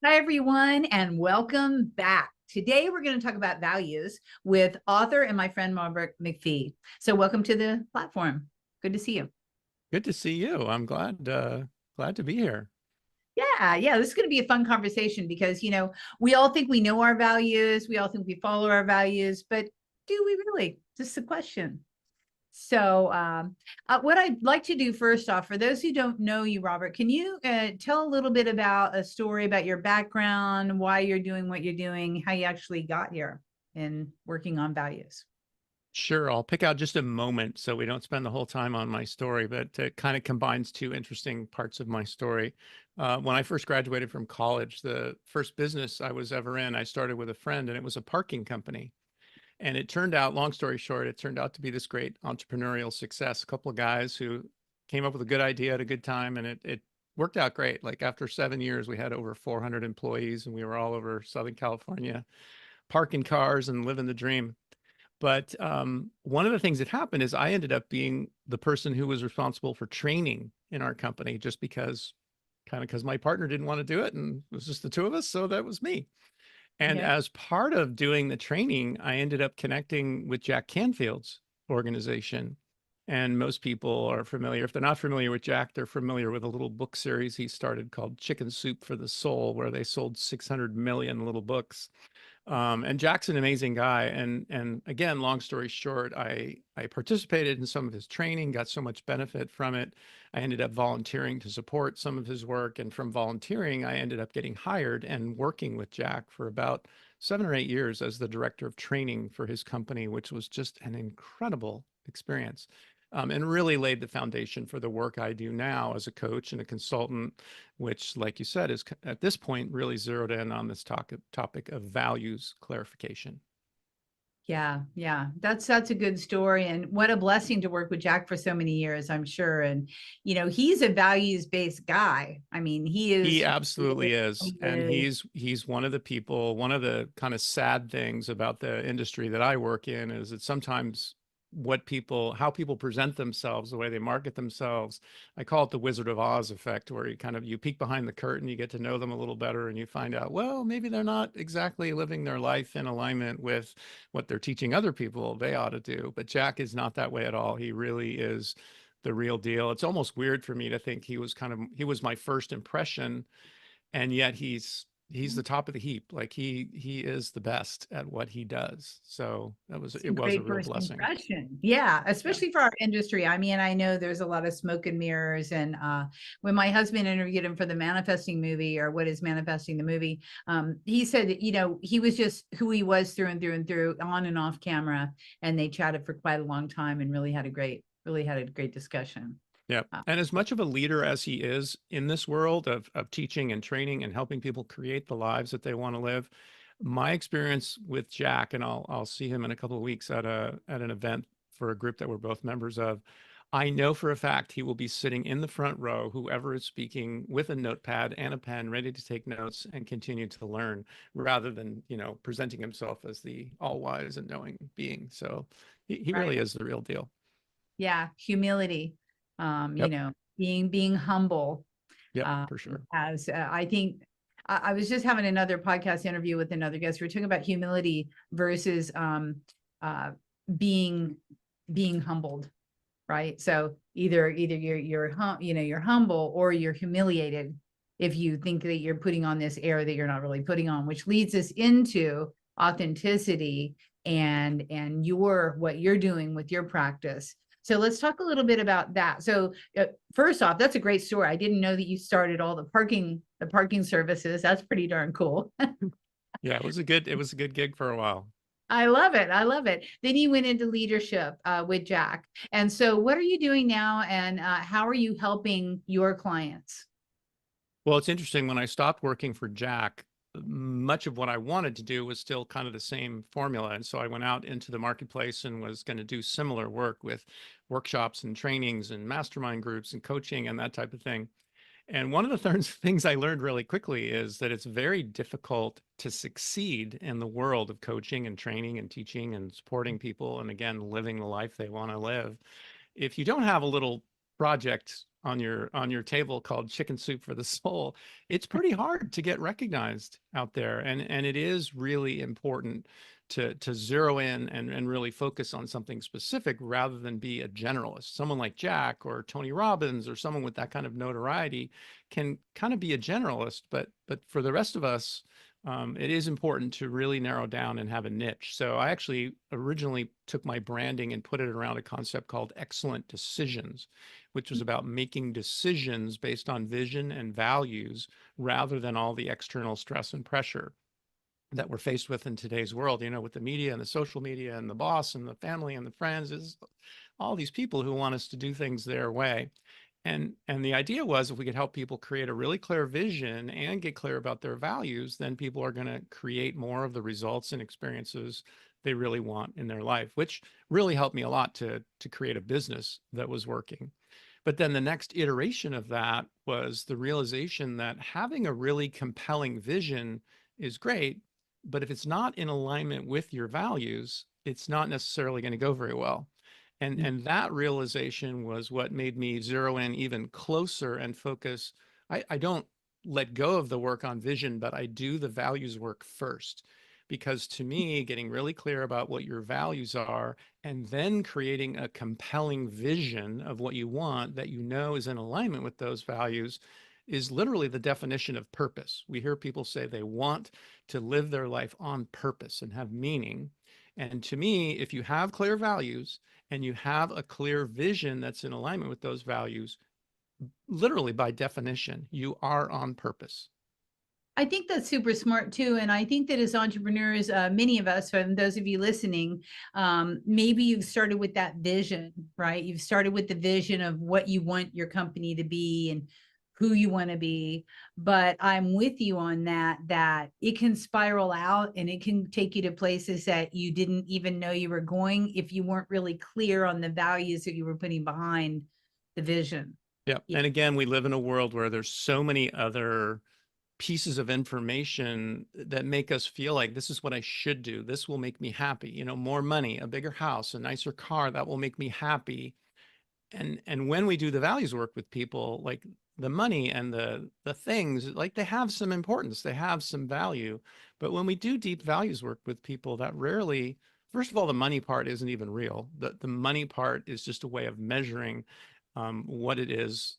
Hi, everyone, and welcome back. Today, we're going to talk about values with author and my friend Robert MacPhee. So, welcome to the platform. Good to see you. Good to see you. I'm glad to be here. Yeah, this is going to be a fun conversation because, we all think we know our values, we all think we follow our values, but do we really? Just the question. So, what I'd like to do first off, for those who don't know you, Robert, can you tell a little bit about a story about your background, why you're doing what you're doing, how you actually got here in working on values? Sure, I'll pick out just a moment so we don't spend the whole time on my story, but it kind of combines two interesting parts of my story. When I first graduated from college, the first business I was ever in, I started with a friend, and it was a parking company. And it turned out, long story short, it turned out to be this great entrepreneurial success. A couple of guys who came up with a good idea at a good time, and it worked out great. Like after 7 years, we had over 400 employees, and we were all over Southern California, parking cars and living the dream. But one of the things that happened is I ended up being the person who was responsible for training in our company, just because my partner didn't want to do it, and it was just the two of us, so that was me. And Yeah. as part of doing the training, I ended up connecting with Jack Canfield's organization. And most people are familiar. If they're not familiar with Jack, they're familiar with a little book series he started called Chicken Soup for the Soul, where they sold 600 million little books. And Jack's an amazing guy. And again, long story short, I participated in some of his training, got so much benefit from it. I ended up volunteering to support some of his work. And from volunteering, I ended up getting hired and working with Jack for about 7 or 8 years as the director of training for his company, which was just an incredible experience. And really laid the foundation for the work I do now as a coach and a consultant, which, like you said, is at this point really zeroed in on this topic of values clarification. Yeah. That's a good story. And what a blessing to work with Jack for so many years, I'm sure. And, he's a values-based guy. I mean, he He is, absolutely is. he And is he's one of the people, one of the kind of sad things about the industry that I work in is that sometimes how people present themselves, the way they market themselves, I call it the Wizard of Oz effect, where you peek behind the curtain, you get to know them a little better, and you find out, well, maybe they're not exactly living their life in alignment with what they're teaching other people they ought to do. But Jack is not that way at all. He really is the real deal. It's almost weird for me to think he was my first impression, and yet he's the top of the heap. Like he is the best at what he does. So a it was a great real first blessing. impression. Yeah, Yeah. especially for our industry. I mean, I know there's a lot of smoke and mirrors. And when my husband interviewed him for the Manifesting movie, or What is Manifesting the movie, he said that, he was just who he was through and through, on and off camera. And they chatted for quite a long time and really had a great discussion. Yeah. Uh, And as much of a leader as he is in this world of teaching and training and helping people create the lives that they want to live, my experience with Jack, and I'll see him in a couple of weeks at an event for a group that we're both members of. I know for a fact he will be sitting in the front row, whoever is speaking, with a notepad and a pen, ready to take notes and continue to learn, rather than, presenting himself as the all wise and knowing being. So he right. really is the real deal. Yeah. Humility, Yep. being humble. Yep, um, for sure. as I think I was just having another podcast interview with another guest. We are talking about humility versus uh, being being humbled, right? So either you're humble, or you're humiliated if you think that you're putting on this air that you're not really putting on, which leads us into authenticity and what you're doing with your practice. So let's talk a little bit about that. So first off, that's a great story. I didn't know that you started all the parking services. That's pretty darn cool. Yeah, it was a good gig for a while. I love it. I love it. Then you went into leadership with Jack. And so what are you doing now, and how are you helping your clients? Well, it's interesting. When I stopped working for Jack, much of what I wanted to do was still kind of the same formula. And so I went out into the marketplace and was going to do similar work with workshops and trainings and mastermind groups and coaching and that type of thing. And one of the things I learned really quickly is that it's very difficult to succeed in the world of coaching and training and teaching and supporting people, and again, living the life they want to live, if you don't have a little project on your table called Chicken Soup for the Soul, it's pretty hard to get recognized out there. And it is really important to zero in and really focus on something specific rather than be a generalist. Someone like Jack or Tony Robbins or someone with that kind of notoriety can kind of be a generalist, but for the rest of us, it is important to really narrow down and have a niche. So I actually originally took my branding and put it around a concept called excellent decisions, which was about making decisions based on vision and values rather than all the external stress and pressure that we're faced with in today's world, with the media and the social media and the boss and the family and the friends, is all these people who want us to do things their way. And the idea was, if we could help people create a really clear vision and get clear about their values, then people are going to create more of the results and experiences they really want in their life, which really helped me a lot to create a business that was working. But then the next iteration of that was the realization that having a really compelling vision is great, but if it's not in alignment with your values, it's not necessarily going to go very well. And that realization was what made me zero in even closer and focus. I don't let go of the work on vision, but I do the values work first. Because to me, getting really clear about what your values are and then creating a compelling vision of what you want that is in alignment with those values is literally the definition of purpose. We hear people say they want to live their life on purpose and have meaning. And to me, if you have clear values and you have a clear vision that's in alignment with those values, literally by definition, you are on purpose. I think that's super smart too. And I think that as entrepreneurs, many of us, and those of you listening, maybe you've started with that vision, right? You've started with the vision of what you want your company to be and who you want to be. But I'm with you on that it can spiral out and it can take you to places that you didn't even know you were going if you weren't really clear on the values that you were putting behind the vision. Yeah. And again, we live in a world where there's so many other pieces of information that make us feel like this is what I should do. This will make me happy. More money, a bigger house, a nicer car, that will make me happy. And when we do the values work with people, like the money and the things, like they have some importance, they have some value. But when we do deep values work with people, that rarely, first of all, the money part isn't even real. The money part is just a way of measuring what it is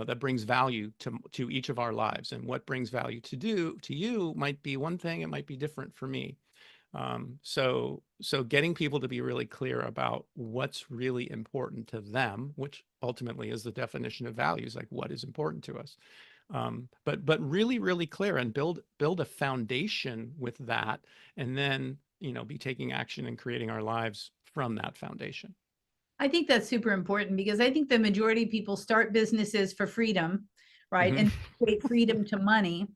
that brings value to each of our lives. And what brings value to you might be one thing, it might be different for me. So getting people to be really clear about what's really important to them, which ultimately is the definition of values, like what is important to us. But really, really clear and build a foundation with that, and then, be taking action and creating our lives from that foundation. I think that's super important because I think the majority of people start businesses for freedom, right? Mm-hmm. And create freedom to money.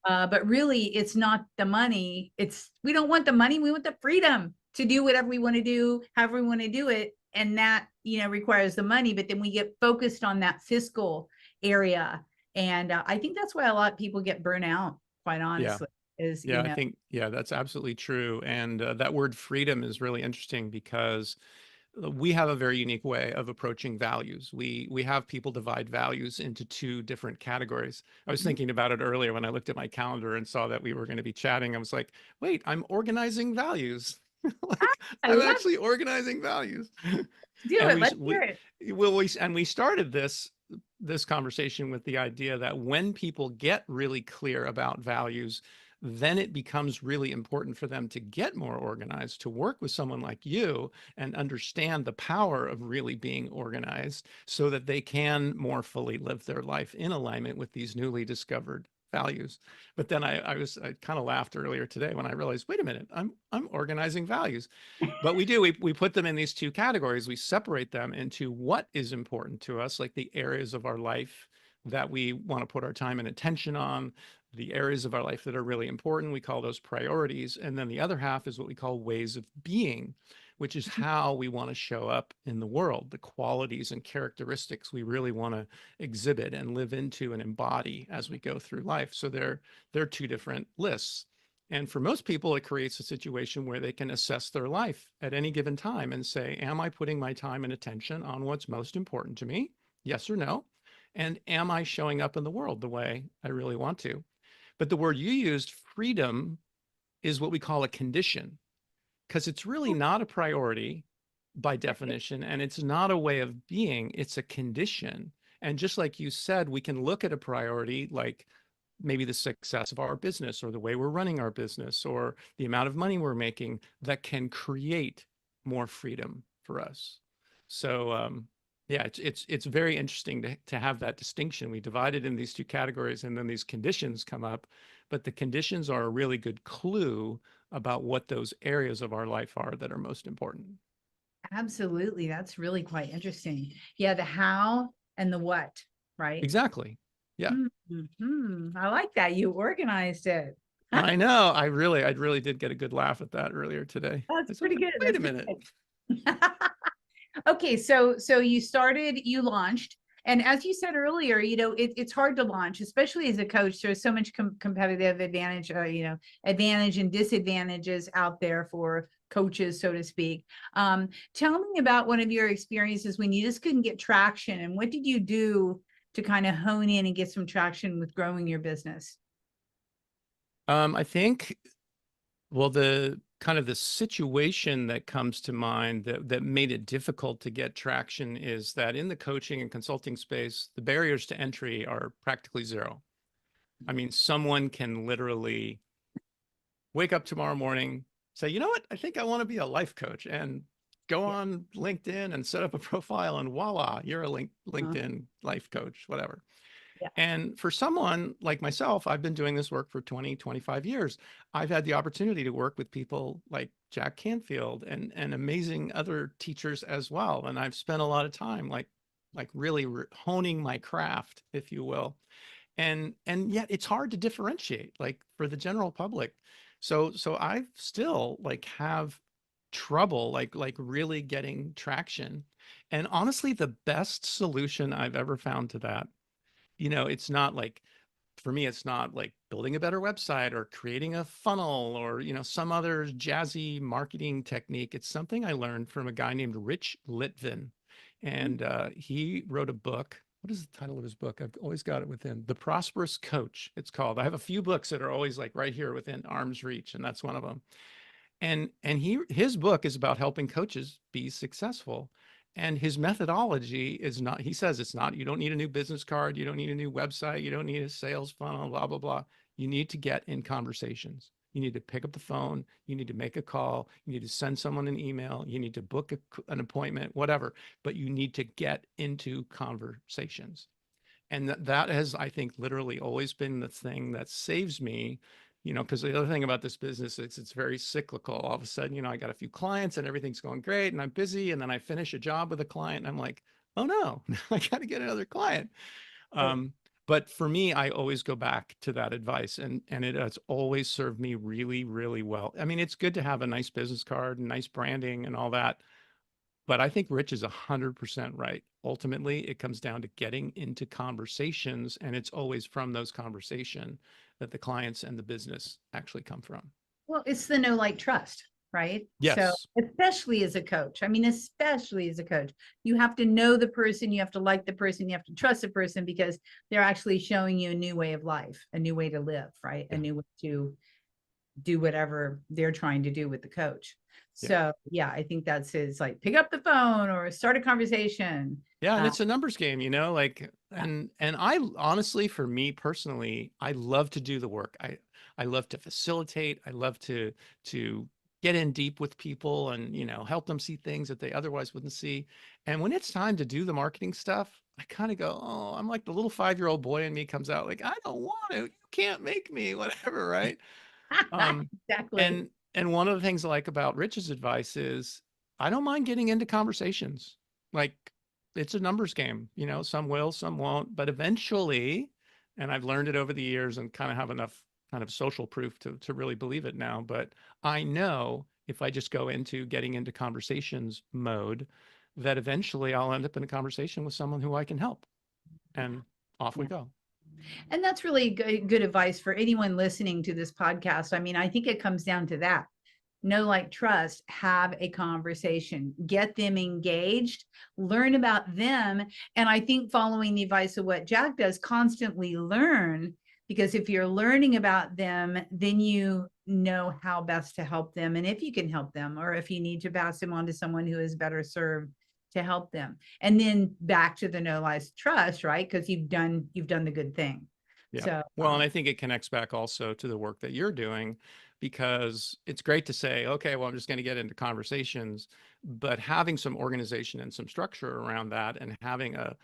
But really, it's not the money. We don't want the money. We want the freedom to do whatever we want to do, however we want to do it. And that, requires the money. But then we get focused on that fiscal area. And I think that's why a lot of people get burnt out, quite honestly. I think, that's absolutely true. And that word freedom is really interesting because we have a very unique way of approaching values. We have people divide values into two different categories. I was thinking about it earlier when I looked at my calendar and saw that we were going to be chatting. I was like, wait, I'm organizing values. I'm actually organizing values. Let's hear it. We started this conversation with the idea that when people get really clear about values, then it becomes really important for them to get more organized, to work with someone like you and understand the power of really being organized so that they can more fully live their life in alignment with these newly discovered values. But then I kind of laughed earlier today when I realized, wait a minute, I'm organizing values. But we put them in these two categories. We separate them into what is important to us, like the areas of our life that we want to put our time and attention on, the areas of our life that are really important. We call those priorities. And then the other half is what we call ways of being, which is how we want to show up in the world, the qualities and characteristics we really want to exhibit and live into and embody as we go through life. So they're two different lists. And for most people, it creates a situation where they can assess their life at any given time and say, am I putting my time and attention on what's most important to me? Yes or no? And am I showing up in the world the way I really want to? But the word you used, freedom, is what we call a condition, because it's really not a priority by definition, and it's not a way of being, it's a condition. And just like you said, we can look at a priority like maybe the success of our business or the way we're running our business or the amount of money we're making that can create more freedom for us. So yeah, it's very interesting to have that distinction. We divide it in these two categories, and then these conditions come up, but the conditions are a really good clue about what those areas of our life are that are most important. Absolutely. That's really quite interesting. Yeah, the how and the what, right? Exactly. Yeah. I like that. You organized it. I know. I really did get a good laugh at that earlier today. That's I said, pretty good. wait That's a pretty minute. good. Okay, so you launched, and as you said earlier, it's hard to launch, especially as a coach. There's so much competitive advantage, advantage and disadvantages out there for coaches, so to speak. Tell me about one of your experiences when you just couldn't get traction, and what did you do to kind of hone in and get some traction with growing your business? I think, well, the kind of the situation that comes to mind that made it difficult to get traction is that in the coaching and consulting space, the barriers to entry are practically zero. I mean, someone can literally wake up tomorrow morning, say, you know what, I think I want to be a life coach, and go Yeah. on LinkedIn and set up a profile, and voila, you're a LinkedIn life coach, whatever. Yeah. And for someone like myself, I've been doing this work for 20, 25 years. I've had the opportunity to work with people like Jack Canfield and amazing other teachers as well. And I've spent a lot of time like really honing my craft, if you will. And yet it's hard to differentiate like for the general public. So I still like have trouble like really getting traction. And honestly, the best solution I've ever found to that, it's not like, for me, it's not like building a better website or creating a funnel or, some other jazzy marketing technique. It's something I learned from a guy named Rich Litvin. And he wrote a book. What is the title of his book? I've always got it within The Prosperous Coach. It's called. I have a few books that are always like right here within arm's reach, and that's one of them. And his book is about helping coaches be successful. And his methodology is not, he says it's not, you don't need a new business card, you don't need a new website, you don't need a sales funnel, blah, blah, blah. You need to get in conversations. You need to pick up the phone, you need to make a call, you need to send someone an email, you need to book an appointment, whatever, but you need to get into conversations. And that has, I think, literally always been the thing that saves me, because the other thing about this business is it's very cyclical. All of a sudden, I got a few clients and everything's going great and I'm busy. And then I finish a job with a client and I'm like, oh no, I got to get another client. But for me, I always go back to that advice, and it has always served me really, really well. I mean, it's good to have a nice business card and nice branding and all that, but I think Rich is 100% right. Ultimately, it comes down to getting into conversations, and it's always from those conversations that the clients and the business actually come from. Well, it's the know, like, trust, right? So Yes. especially as a coach, I mean, especially as a coach, you have to know the person, you have to like the person, you have to trust the person, because they're actually showing you a new way of life, a new way to live, right? Yeah. A new way to do whatever they're trying to do with the coach. Yeah. So yeah, I think that's his, like, pick up the phone or start a conversation. Yeah, and it's a numbers game, like, Yeah. and I honestly, for me personally, I love to do the work. I love to facilitate. I love to get in deep with people and, help them see things that they otherwise wouldn't see. And when it's time to do the marketing stuff, I kind of go, oh, I'm like the little 5-year-old boy in me comes out like, I don't want to. You can't make me, whatever, right? Exactly. And one of the things I like about Rich's advice is I don't mind getting into conversations. Like, it's a numbers game, some will, some won't, but eventually, and I've learned it over the years and kind of have enough kind of social proof to really believe it now. But I know if I just go into getting into conversations mode, that eventually I'll end up in a conversation with someone who I can help. And off we Yeah. go. And that's really good advice for anyone listening to this podcast. I mean, I think it comes down to that. know, like, trust, have a conversation, get them engaged, learn about them. And I think following the advice of what Jack does, constantly learn, because if you're learning about them, then you know how best to help them. And if you can help them, or if you need to pass them on to someone who is better served to help them. And then back to the know, like, trust, right? Because you've done the good thing. Yeah. So, Well, and I think it connects back also to the work that you're doing, because it's great to say, okay, well, I'm just going to get into conversations, but having some organization and some structure around that, and having a,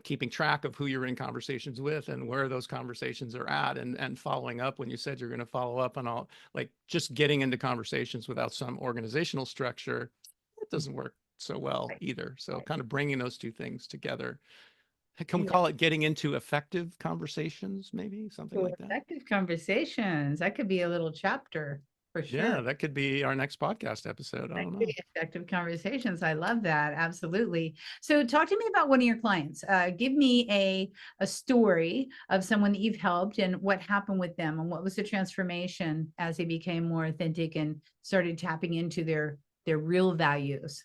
keeping track of who you're in conversations with and where those conversations are at, and following up when you said you're going to follow up on all, like, just getting into conversations without some organizational structure, it doesn't work so well right, either. So right. kind of bringing those two things together. Can we Yeah. call it getting into effective conversations, maybe something So like that? effective conversations, that could be a little chapter for Yeah, sure. that could be our next podcast episode. I That don't could be know. effective conversations. I love that. Absolutely. So talk to me about one of your clients. Give me a story of someone that you've helped and what happened with them, and what was the transformation as they became more authentic and started tapping into their real values.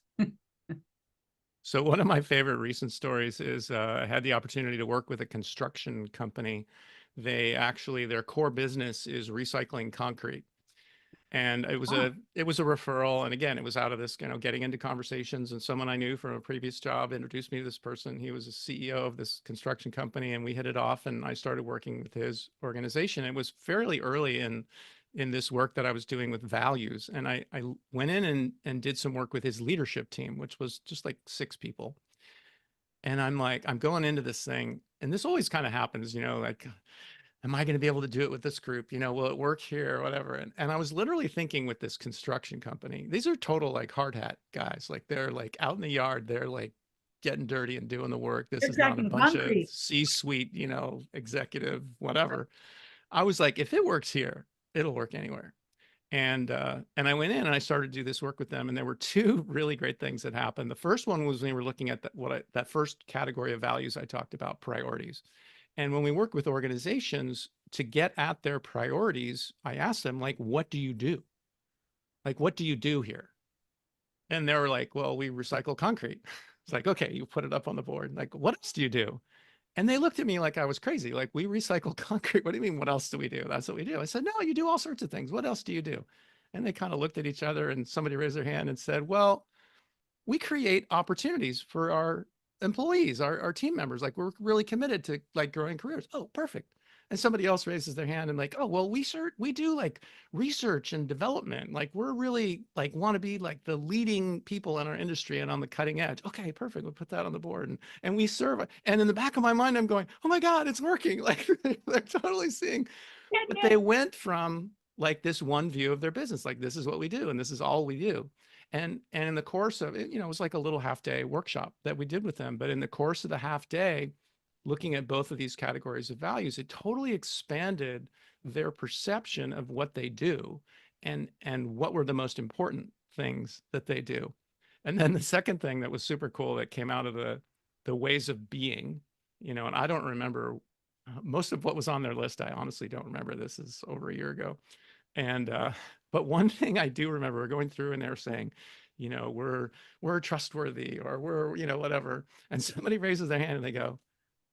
So one of my favorite recent stories is I had the opportunity to work with a construction company. Their core business is recycling concrete. And Oh, it was a referral. And again, it was out of this, getting into conversations, and someone I knew from a previous job introduced me to this person. He was a CEO of this construction company, and we hit it off, and I started working with his organization. It was fairly early in this work that I was doing with values. And I went in and did some work with his leadership team, which was just like 6 people. And I'm like, I'm going into this thing, and this always kind of happens, like, am I going to be able to do it with this group? Will it work here or whatever? And I was literally thinking with this construction company, these are total like hard hat guys. Like, they're like out in the yard, they're like getting dirty and doing the work. This they're is not a tracking bunch of concrete. C-suite, executive, whatever. I was like, if it works here, it'll work anywhere. And I went in and I started to do this work with them. And there were 2 really great things that happened. The first one was when we were looking at that first category of values I talked about, priorities. And when we work with organizations to get at their priorities, I asked them, like, what do you do? Like, what do you do here? And they were like, well, we recycle concrete. It's like, okay, you put it up on the board. Like, what else do you do? And they looked at me like I was crazy. Like, we recycle concrete. What do you mean? What else do we do? That's what we do. I said, no, you do all sorts of things. What else do you do? And they kind of looked at each other, and somebody raised their hand and said, well, we create opportunities for our employees, our team members. Like, we're really committed to like growing careers. Oh, perfect. And somebody else raises their hand and like, oh, well, we do like research and development. Like, we're really like want to be like the leading people in our industry and on the cutting edge. Okay, perfect. We'll put that on the board. And we serve. And in the back of my mind, I'm going, oh my God, it's working. Like, they're totally seeing. But they went from like this one view of their business, like, this is what we do and this is all we do. And in the course of it, it was like a little half-day workshop that we did with them. But in the course of the half day, looking at both of these categories of values, it totally expanded their perception of what they do and what were the most important things that they do. And then the second thing that was super cool that came out of the ways of being, and I don't remember most of what was on their list. I honestly don't remember. This is over a year ago. And but one thing I do remember going through, and they're saying, we're trustworthy, or we're, whatever. And somebody raises their hand and they go,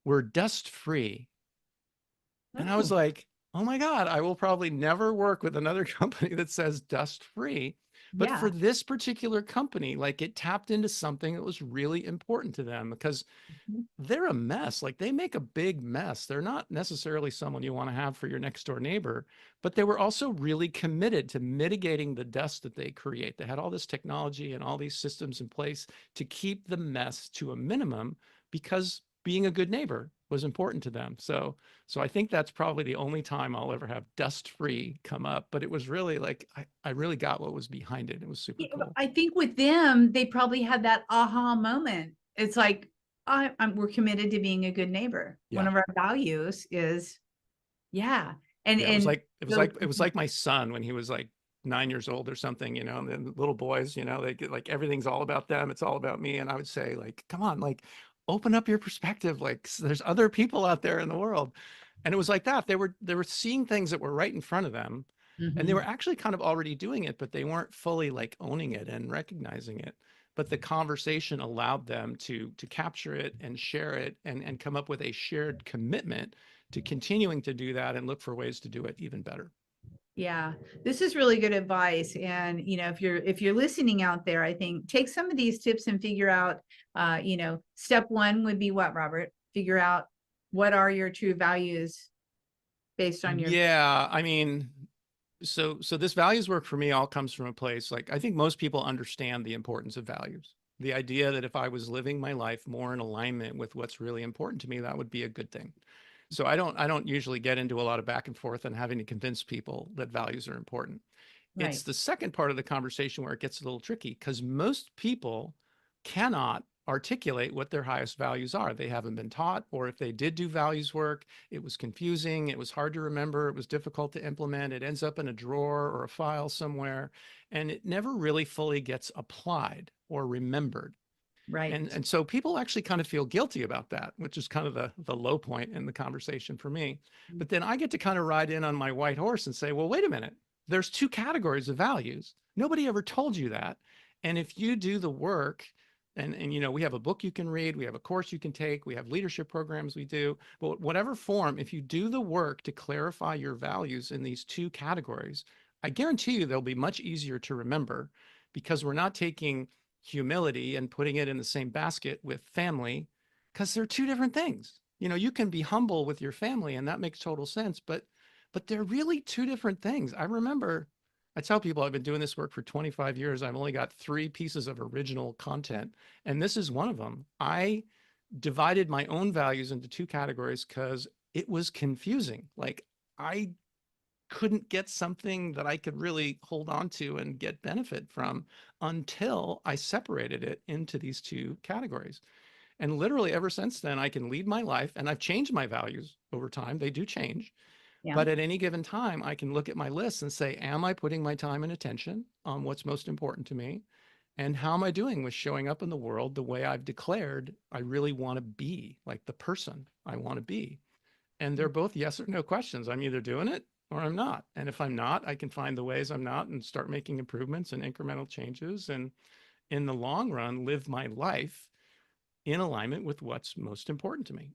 we're dust free. And I was Oh, like, oh my God, I will probably never work with another company that says dust free. But for yeah. this particular company, like, it tapped into something that was really important to them, because they're a mess. Like, they make a big mess. They're not necessarily someone you want to have for your next door neighbor, but they were also really committed to mitigating the dust that they create. They had all this technology and all these systems in place to keep the mess to a minimum, because being a good neighbor was important to them. So I think that's probably the only time I'll ever have dust free come up. But it was really like, I really got what was behind it. It was super Yeah, cool. I think with them, they probably had that aha moment. It's like, we're committed to being a good neighbor. One Yeah. of our values is, yeah. And, Yeah, and it was like my son when he was like 9 years old or something, and then the little boys, they get like, everything's all about them. It's all about me. And I would say, like, come on, like, open up your perspective. Like, there's other people out there in the world. And it was like that. They were seeing things that were right in front of them, And they were Mhm. actually kind of already doing it, but they weren't fully like owning it and recognizing it. But the conversation allowed them to capture it and share it and come up with a shared commitment to continuing to do that and look for ways to do it even better. Yeah, this is really good advice. And, if you're listening out there, I think take some of these tips and figure out, step one would be what, Robert? Figure out what are your true values based on your, Yeah, I mean, so this values work for me all comes from a place like I think most people understand the importance of values. The idea that if I was living my life more in alignment with what's really important to me, that would be a good thing. So I don't usually get into a lot of back and forth and having to convince people that values are important. It's right, the second part of the conversation where it gets a little tricky because most people cannot articulate what their highest values are. They haven't been taught, or if they did do values work, it was confusing, it was hard to remember, it was difficult to implement, it ends up in a drawer or a file somewhere, and it never really fully gets applied or remembered. And, right. and so people actually kind of feel guilty about that, which is kind of the low point in the conversation for me. But then I get to kind of ride in on my white horse and say, well, wait a minute, there's two categories of values. Nobody ever told you that. And if you do the work, and we have a book you can read, we have a course you can take, we have leadership programs we do, but whatever form, if you do the work to clarify your values in these two categories, I guarantee you they'll be much easier to remember because we're not taking humility and putting it in the same basket with family because they're two different things. You can be humble with your family and that makes total sense, but they're really two different things. I tell people I've been doing this work for 25 years. I've only got 3 pieces of original content, and this is one of them. I divided my own values into 2 categories because it was confusing. Like I couldn't get something that I could really hold on to and get benefit from until I separated it into these 2 categories. And literally ever since then, I can lead my life and I've changed my values over time. They do change. Yeah. But at any given time, I can look at my list and say, am I putting my time and attention on what's most important to me? And how am I doing with showing up in the world the way I've declared I really want to be, like the person I want to be? And they're both yes or no questions. I'm either doing it or I'm not. And if I'm not, I can find the ways I'm not and start making improvements and incremental changes. And in the long run, live my life in alignment with what's most important to me.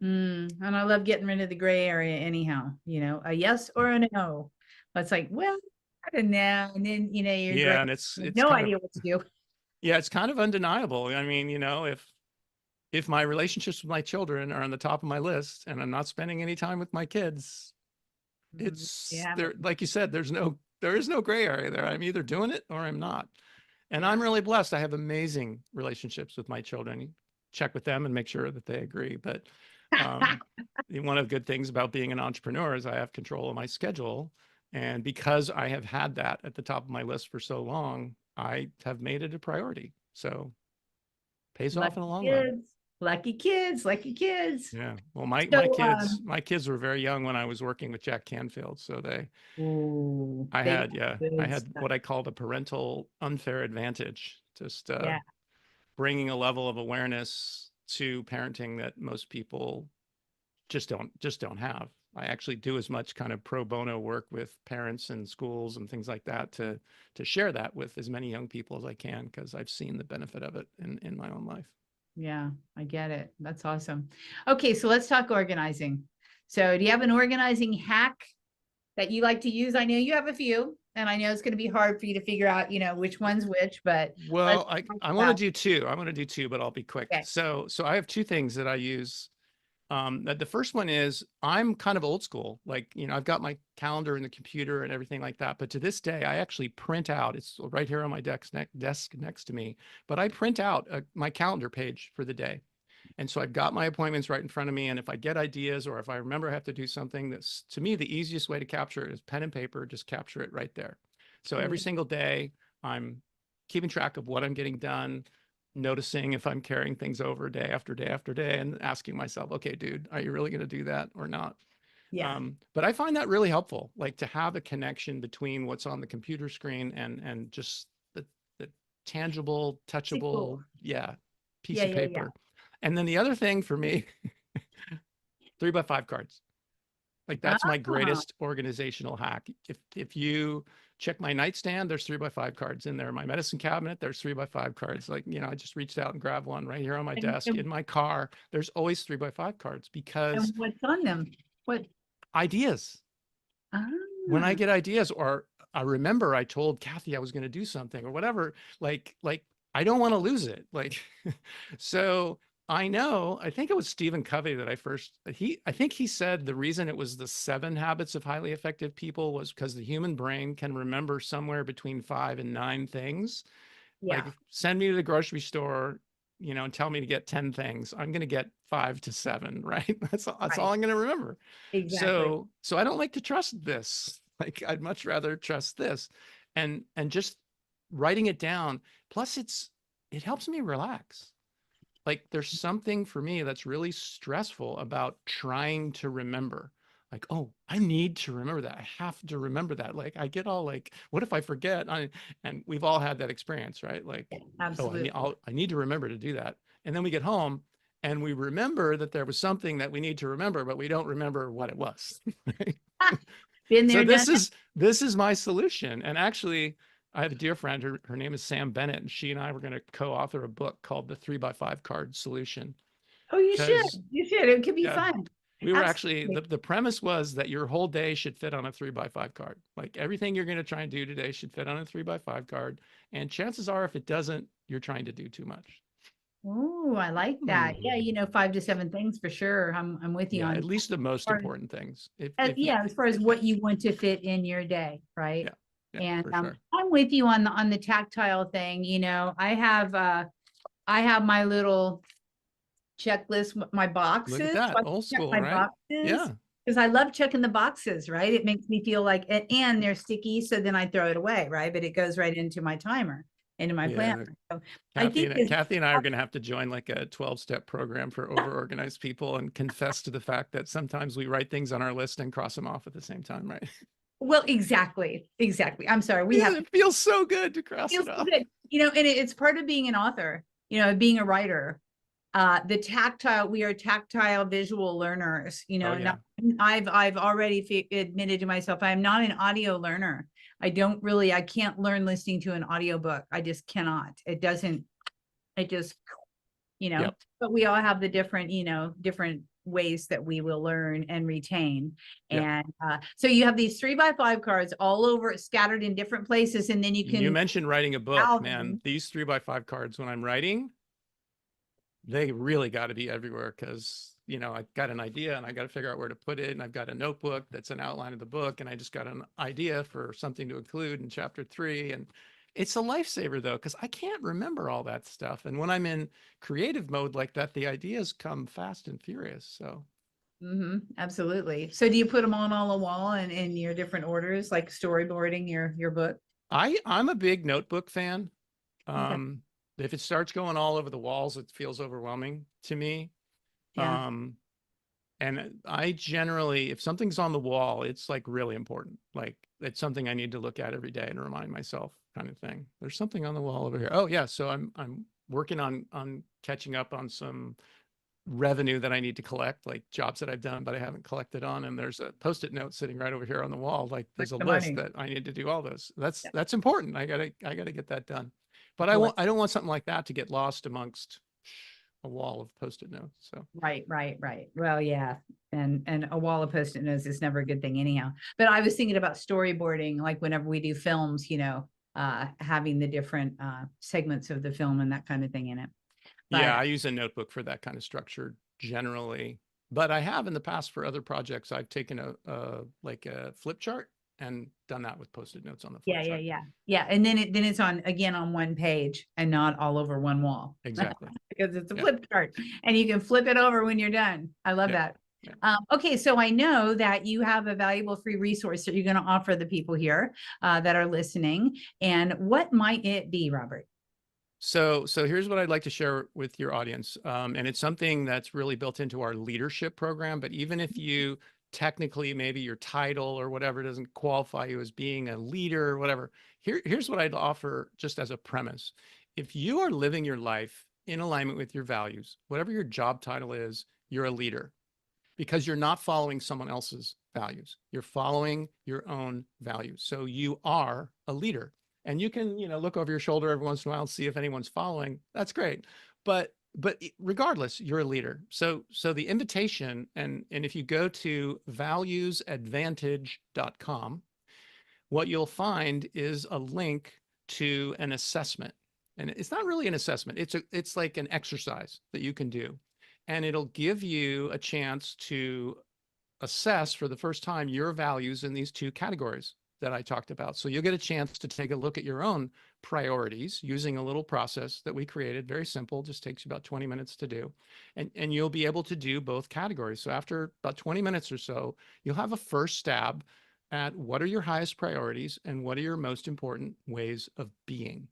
And I love getting rid of the gray area anyhow, a yes or a no. But it's like, well, I don't know. And then, you're gray, Yeah. And it's no kind of, idea what to do. yeah, it's kind of undeniable. I mean, if my relationships with my children are on the top of my list and I'm not spending any time with my kids, it's Yeah. there, like you said, there is no gray area there. I'm either doing it or I'm not. And Yeah. I'm really blessed. I have amazing relationships with my children. Check with them and make sure that they agree. But um, one of the good things about being an entrepreneur is I have control of my schedule. And because I have had that at the top of my list for so long, I have made it a priority. So pays off in the Lucky long run. kids, lucky kids, lucky kids. Yeah. Well, my So, kids were very young when I was working with Jack Canfield. So ooh, I they had, got yeah, I good had stuff. what I called a parental unfair advantage. Just Yeah. bringing a level of awareness to parenting that most people just don't have. I actually do as much kind of pro bono work with parents and schools and things like that to share that with as many young people as I can because I've seen the benefit of it in my own life. Yeah, I get it. That's awesome. Okay, so let's talk organizing. So, do you have an organizing hack that you like to use? I know you have a few, and I know it's going to be hard for you to figure out, which one's which, but let's Well, I talk I want to about. do two. I want to do two, but I'll be quick. Okay. So I have 2 things that I use. The first one is I'm kind of old school. Like, I've got my calendar in the computer and everything like that. But to this day, I actually print out, it's right here on my desk next to me, but I print out my calendar page for the day. And so I've got my appointments right in front of me. And if I get ideas or if I remember I have to do something, that's to me, the easiest way to capture it is pen and paper, just capture it right there. So every Mm, single day, I'm keeping track of what I'm getting done, noticing if I'm carrying things over day after day after day and asking myself, okay, dude, are you really going to do that or not? yeah. But I find that really helpful, like to have a connection between what's on the computer screen and just the tangible, Pretty cool. touchable, yeah, piece Yeah, of yeah, yeah. paper. And then the other thing for me, 3x5 cards. Like that's my Ah, greatest organizational hack. If you check my nightstand, there's 3x5 cards in there. My medicine cabinet, there's 3x5 cards. Like, I just reached out and grabbed one right here on my and, desk. and, In my car, there's always 3x5 cards because and what's on them? What? ideas. When I Ah, get ideas, or I remember I told Kathi I was going to do something or whatever, like I don't want to lose it. Like, so I think it was Stephen Covey that I think he said the reason it was the 7 habits of highly effective people was because the human brain can remember somewhere between 5 and 9 things. yeah, Like, send me to the grocery store, and tell me to get 10 things. I'm going to get 5 to 7, right? That's all right. I'm going to remember. Exactly. So I don't like to trust this. Like, I'd much rather trust this. And just writing it down. Plus it helps me relax. Like, there's something for me that's really stressful about trying to remember. Like, oh, I need to remember that. I have to remember that. Like, I get all like, what if I forget? And we've all had that experience, right? Like, oh, Absolutely. I need to remember to do that. And then we get home and we remember that there was something that we need to remember, but we don't remember what it was. Right? Been So there, done that. this is my solution. And actually, I have a dear friend, her name is Sam Bennett, and she and I were going to co-author a book called The 3x5 Card Solution. Oh, you should. Because, You should. It could be yeah, fun. we were actually, Absolutely. the premise was that your whole day should fit on a 3x5 card. Like, everything you're going to try and do today should fit on a 3x5 card. And chances are, if it doesn't, you're trying to do too much. Oh, I like that. Yeah, 5 to 7 things for sure. I'm with you Yeah, on at least the most or, important things. If you, yeah, as far as what you want to fit in your day, right? yeah, yeah, And for sure. I'm with you on the tactile thing. I have my little checklist, my Look at boxes. So that, I old check school, my right? boxes Yeah, because I love checking the boxes, right? It makes me feel like, and they're sticky, so then I throw it away, right? But it goes right into my timer, into my planner. yeah. So I think it's Kathi and I are going to have to join like a 12-step program for overorganized people and confess to the fact that sometimes we write things on our list and cross them off at the same time, right? well, exactly, exactly. I'm sorry, we have Yeah, it feels so good to cross feels it so off. good, and it's part of being an author, being a writer. The tactile, we are tactile visual learners, Oh not, yeah. I've already admitted to myself, I'm not an audio learner. I can't learn listening to an audiobook. I just cannot. It just, Yep. but we all have the different ways that we will learn and retain. Yep. And so you have these 3x5 cards all over, scattered in different places, and then you You can mentioned writing a book, man. them. These 3x5 cards, when I'm writing, they really got to be everywhere because, I got an idea and I got to figure out where to put it. And I've got a notebook that's an outline of the book. And I just got an idea for something to include in chapter 3. And it's a lifesaver though, because I can't remember all that stuff. And when I'm in creative mode like that, the ideas come fast and furious. So Absolutely. So do you put them on the wall and in your different orders, like storyboarding your book? I'm a big notebook fan. Okay. Um, if it starts going all over the walls, it feels overwhelming to me. Yeah. Um, And I generally, if something's on the wall, it's like really important. Like, it's something I need to look at every day and remind myself, kind of thing. There's something on the wall over here. Oh yeah. So I'm working on catching up on some revenue that I need to collect, like jobs that I've done, but I haven't collected on. And there's a Post-it note sitting right over here on the wall. Like, Like there's a the list money. that I need to do all those. That's Yeah. that's important. I gotta get that done. But Collect. I don't want something like that to get lost amongst a wall of Post-it notes. So Right. Well, yeah. And a wall of Post-it notes is never a good thing anyhow. But I was thinking about storyboarding, like whenever we do films, having the different segments of the film and that kind of thing in it. yeah, But I use a notebook for that kind of structure generally, but I have in the past for other projects, I've taken like a flip chart and done that with Post-it notes on the flip chart. yeah. And then it's on one page and not all over one wall. Exactly. Because it's a Yeah. flip chart and you can flip it over when you're done. I love Yeah. that. Yeah. Okay, so I know that you have a valuable free resource that you're going to offer the people here that are listening. And what might it be, Robert? So here's what I'd like to share with your audience. And it's something that's really built into our leadership program. But even if you technically, maybe your title or whatever doesn't qualify you as being a leader or whatever, here's what I'd offer just as a premise. If you are living your life in alignment with your values, whatever your job title is, you're a leader because you're not following someone else's values. You're following your own values. So you are a leader. And you can, look over your shoulder every once in a while and see if anyone's following. That's great. But regardless, you're a leader. So the invitation, and if you go to valuesadvantage.com, what you'll find is a link to an assessment. And it's not really an assessment. It's like an exercise that you can do. And it'll give you a chance to assess for the first time your values in these two categories that I talked about. So you'll get a chance to take a look at your own priorities using a little process that we created. Very simple, just takes you about 20 minutes to do. And you'll be able to do both categories. So after about 20 minutes or so, you'll have a first stab at what are your highest priorities and what are your most important ways of being.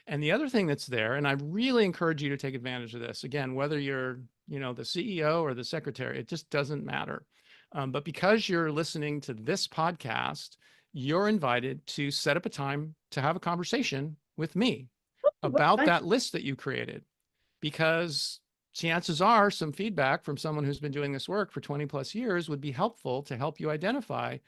And the other thing that's there, and I really encourage you to take advantage of this, again, whether you're, the CEO or the secretary, it just doesn't matter. But because you're listening to this podcast, you're invited to set up a time to have a conversation with me about that list that you created, because chances are some feedback from someone who's been doing this work for 20 plus years would be helpful to help you identify,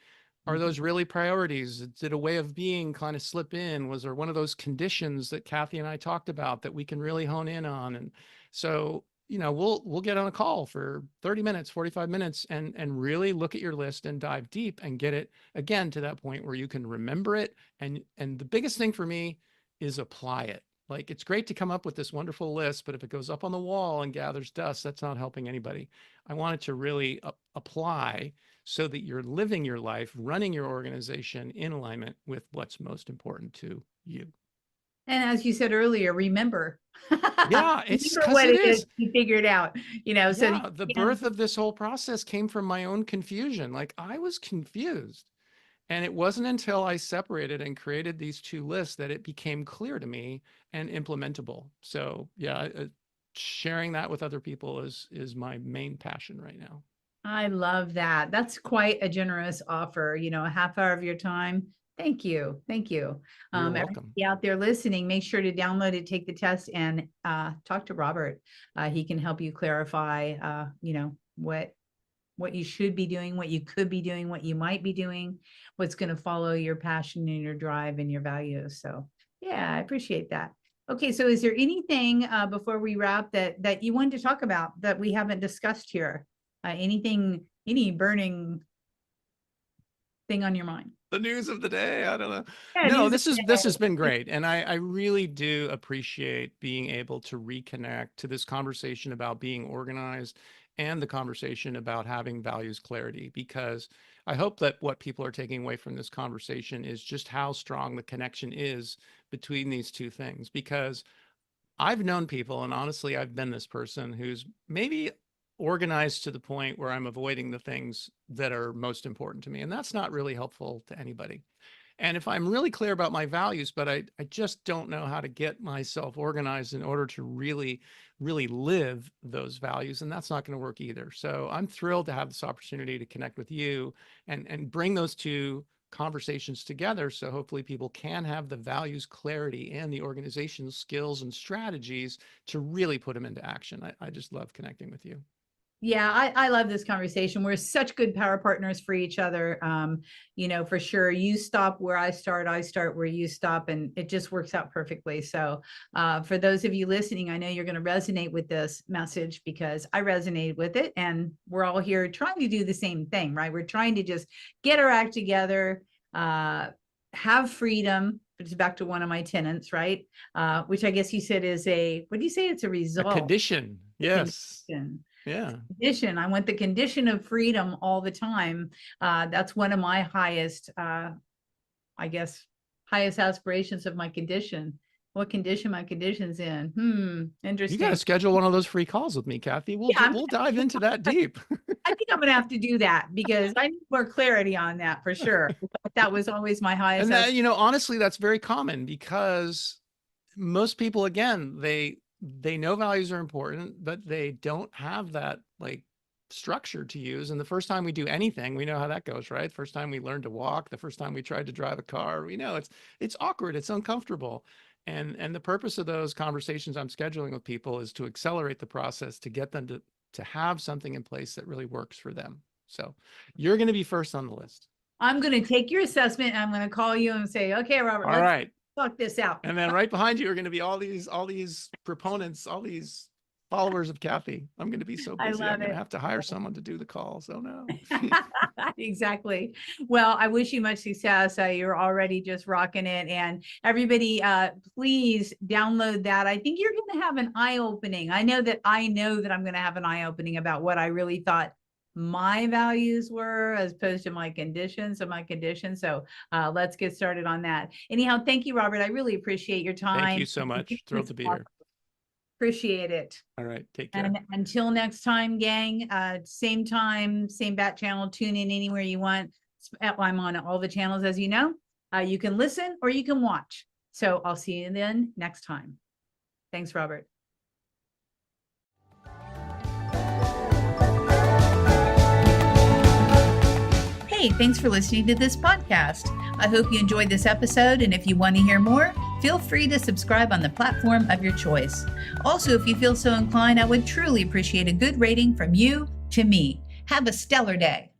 are those really priorities? Did a way of being kind of slip in? Was there one of those conditions that Kathi and I talked about that we can really hone in on? And so, we'll get on a call for 30 minutes, 45 minutes, and really look at your list and dive deep and get it again to that point where you can remember it. And the biggest thing for me is apply it. Like, it's great to come up with this wonderful list, but if it goes up on the wall and gathers dust, that's not helping anybody. I want it to really apply so that you're living your life, running your organization in alignment with what's most important to you. And as you said earlier, remember. Yeah, it's remember because what it it is. you figured out, so Yeah, the birth of this whole process came from my own confusion. Like, I was confused. And it wasn't until I separated and created these two lists that it became clear to me and implementable. So yeah, sharing that with other people is my main passion right now. I love that. That's quite a generous offer, a half hour of your time. Thank you. Thank you. You're Everybody welcome. out there listening, make sure to download it, take the test, and talk to Robert. He can help you clarify, what you should be doing, what you could be doing, what you might be doing, what's going to follow your passion and your drive and your values. So yeah, I appreciate that. Okay, so is there anything before we wrap that you wanted to talk about that we haven't discussed here? Any burning thing on your mind? The news of the day. I don't know. Yeah, No, news this has been great. And I really do appreciate being able to reconnect to this conversation about being organized and the conversation about having values clarity, because I hope that what people are taking away from this conversation is just how strong the connection is between these two things. Because I've known people, and honestly, I've been this person who's maybe organized to the point where I'm avoiding the things that are most important to me. And that's not really helpful to anybody. And if I'm really clear about my values, but I just don't know how to get myself organized in order to really live those values, and that's not going to work either. So I'm thrilled to have this opportunity to connect with you and bring those two conversations together. So hopefully people can have the values clarity and the organizational skills and strategies to really put them into action. I just love connecting with you. Yeah, I love this conversation. We're such good power partners for each other. For sure. You stop where I start where you stop, and it just works out perfectly. So for those of you listening, I know you're going to resonate with this message because I resonated with it, and we're all here trying to do the same thing, right? We're trying to just get our act together, have freedom. It's back to one of my tenets, right? Which I guess you said is what do you say? It's a result. A condition. Yes. Condition. Yeah. Condition. I want the condition of freedom all the time. That's one of my highest, highest aspirations of my condition. What condition my condition's in? Interesting. You got to schedule one of those free calls with me, Kathi. We'll dive into that deep. I think I'm going to have to do that because I need more clarity on that for sure. That was always my highest. And that, honestly, that's very common because most people, again, they know values are important, but they don't have that structure to use. And the first time we do anything, we know how that goes, right? First time we learned to walk, the first time we tried to drive a car, we know it's awkward, it's uncomfortable. And the purpose of those conversations I'm scheduling with people is to accelerate the process to get them to have something in place that really works for them. So you're going to be first on the list. I'm going to take your assessment and I'm going to call you and say, okay, Robert, All let's right. talk this out. And then right behind you are going to be all these proponents, all these followers of Kathi. I'm going to be so busy. I'm going to have to hire someone to do the calls. Oh no. Exactly. Well, I wish you much success. You're already just rocking it. And everybody, please download that. I think you're going to have an eye-opening. I know that I'm going to have an eye-opening about what I really thought my values were as opposed to my conditions. So let's get started on that. Anyhow, thank you, Robert. I really appreciate your time. Thank you so much. Thrilled to be here. Appreciate it. All right. Take care. And until next time, gang, same time, same bat channel, tune in anywhere you want. I'm on all the channels, as you know. You can listen or you can watch. So I'll see you then next time. Thanks, Robert. Hey, thanks for listening to this podcast. I hope you enjoyed this episode, and if you want to hear more, feel free to subscribe on the platform of your choice. Also, if you feel so inclined, I would truly appreciate a good rating from you to me. Have a stellar day.